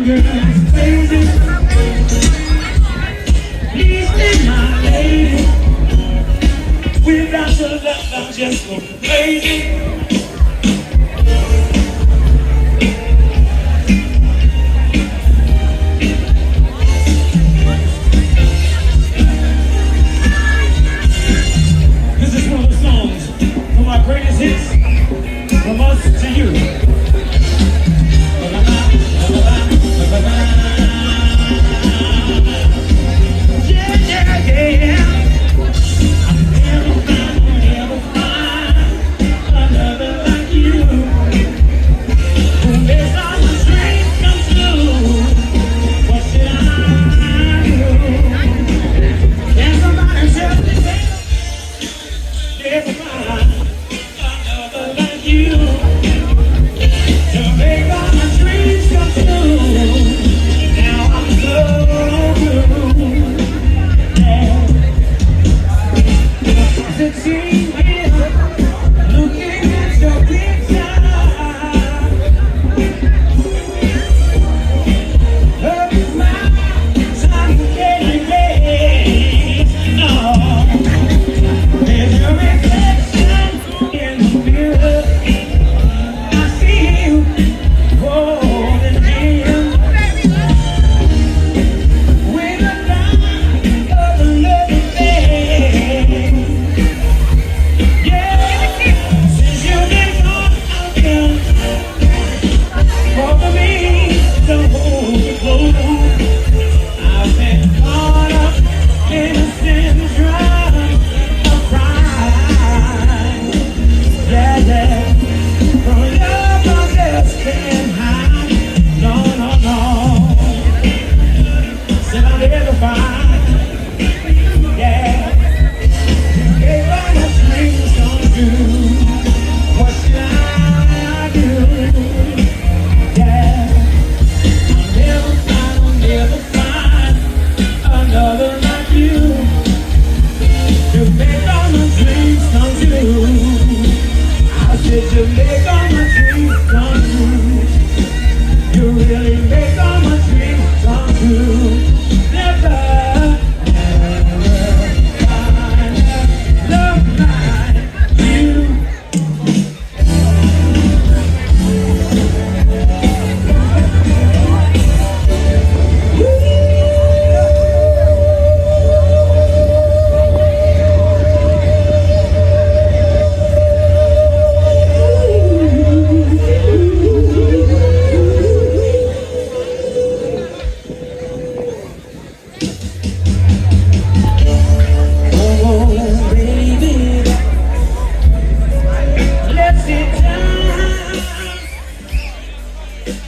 girl's crazy. Please be my lady. Without your love, I'm just so crazy. This is one of the songs from our greatest hits, from us to you. Yeah, yeah, yeah. Never find another like you. Who makes all the dreams come true? What should I do? Can somebody tell me that? Never find another like you. To make all my dreams come true. Now I'm so blue. Yeah. The team is looking at your picture. Her smile, time to get engaged. No, there's your reflection in the mirror. I see you holding hands with a line of loving thing. Yeah, since you've been gone, I've been for me to hold you close. I've been caught up in a syndrome of pride. Yeah, yeah. From love, I just can't hide. No, no, no. Said I'll never find. Yeah. You gave all my dreams come true. What should I do? Yeah. I'll never find another like you. To make all my dreams come true. I said you make all my dreams come true. You really make all my dreams come true. Never, ever find a love like you. Oh, baby, let's sit down.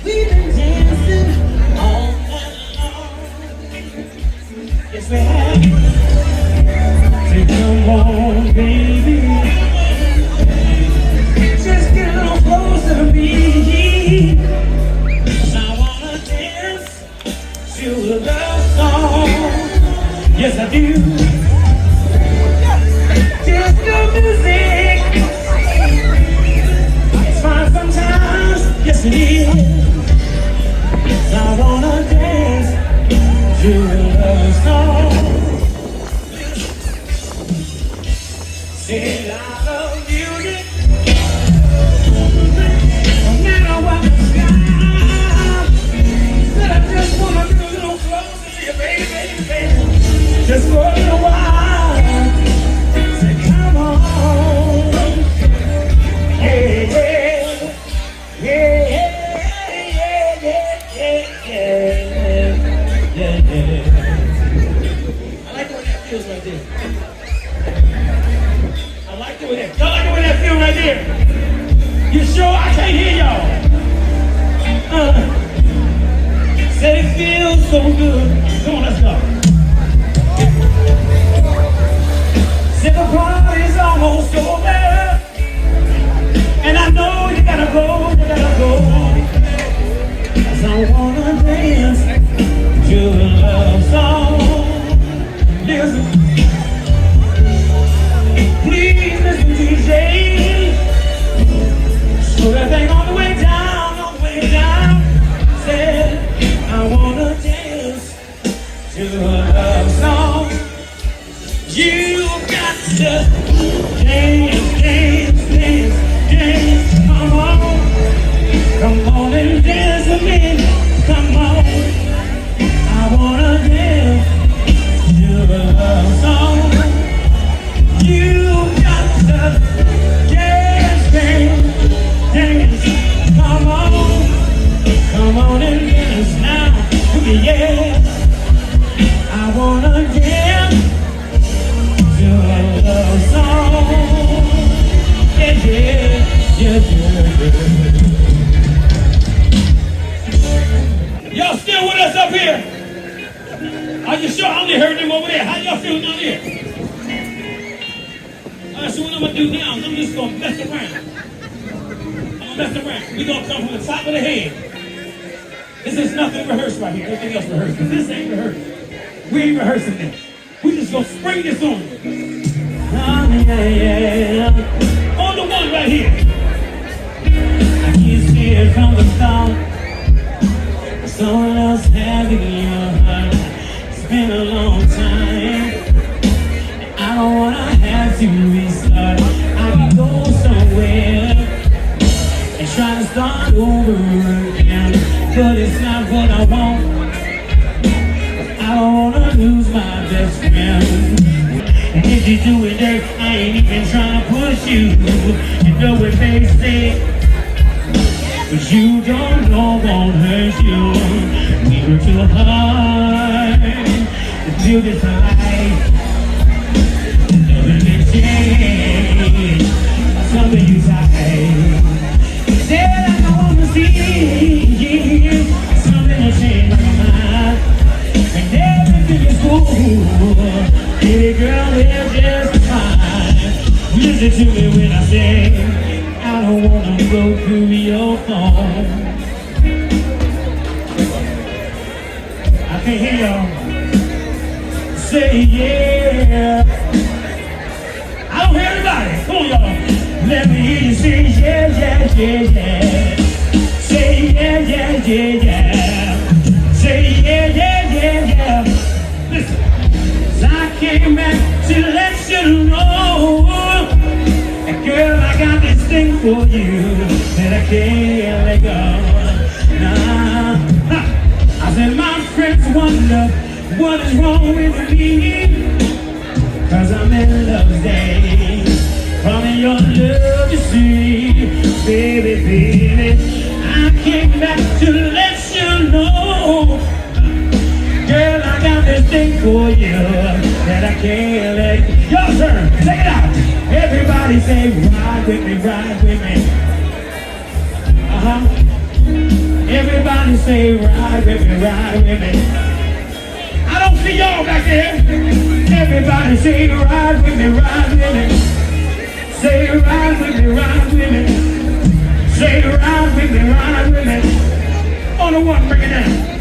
We've been dancing all night long. Yes, we have. Say, come on, baby, just get a little closer to me. 'Cause I wanna dance to a love song. Yes, I do. Just the music. It's fine sometimes. Yes, it is. 'Cause I wanna dance to a love song. Say I love music. No matter what the sky. Said I just wanna be a little closer to you, baby, baby, baby. Just for a little while. Say, come on. Yeah, yeah. Yeah, yeah, yeah, yeah, yeah, yeah. I like the way that feels right there. I like the way that. Y'all like the way that feels right there? You sure? I can't hear y'all. Said it feels so good. Come on, let's go. Said the party's almost over, and I know you gotta go, you gotta go. 'Cause I wanna dance to a love song. Listen, please listen, DJ. So that thing on the way down, on the way down. Said Jazz up here. Are you sure? I only heard them over there. How y'all feeling down here? So what I'm gonna do now is I'm just gonna mess around. I'm gonna mess around. We're gonna come from the top of the head. This is nothing rehearsed right here. Everything else rehearsed. This ain't rehearsed. We ain't rehearsing this. We just gonna spring this on you. On the one right here. I can see it from the start. Someone else having your heart. It's been a long time. I don't wanna have to restart. I can go somewhere and try to start over again, but it's not what I want. I don't wanna lose my best friend. And if you do it there, I ain't even trying to push you. You know what they say, but you don't know won't hurt you. We were too hard to build this life. Change something you tight. Said I don't wanna see something will change my mind. And everything is cool. Baby girl, we're just fine. Listen to me when I say I don't wanna go through your phone. I can't hear y'all. Say yeah. Everybody, come on y'all. Let me hear you say yeah, yeah, yeah, yeah. Say yeah, yeah, yeah, yeah. Say yeah, yeah, yeah, yeah. Listen, so I came back to let you know that girl, I got this thing for you that I can't let go. Nah, I said my friends wonder what is wrong with me. 'Cause I'm in love today. From your love you see, baby, baby. I came back to let you know, girl, I got this thing for you that I can't let. Your turn, take it out. Everybody say, ride with me, ride with me. Everybody say, ride with me, ride with me. I don't see y'all back there. Everybody say ride with me, ride with me. Say ride with me, ride with me. Say ride with me, ride with me. On the one, bring it down.